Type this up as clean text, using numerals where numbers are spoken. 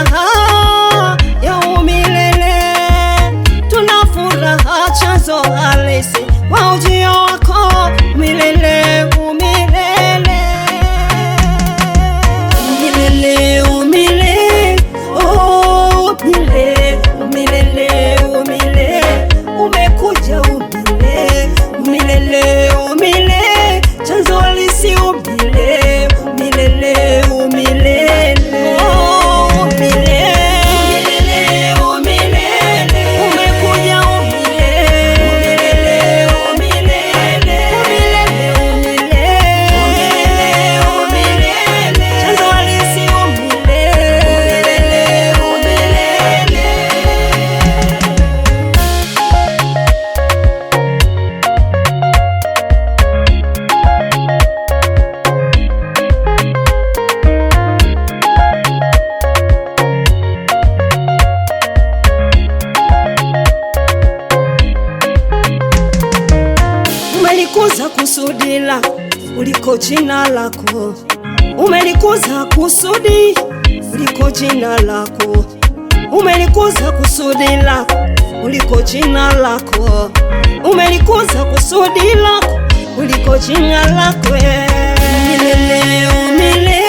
furaha ya umilele, tuna furaha chanzo halisi wa ujio wako milele, umilele, umilele, umilele, oh umilele, umilele, umilele, umekuja umilele, umilele, umilele, chanzo halisi umilele, umilele, umilele, oh umilele, umilele, umekuja umilele, umilele, umilele, umilele, chanzo halisi umilele, umilele. Umelikuza kusudi lako uliko jina lako, umelikuza kusudi uliko jina lako, umelikuza kusudi lako uliko jina lako, umelikuza kusudi lako uliko jina lako, umilele, umilele.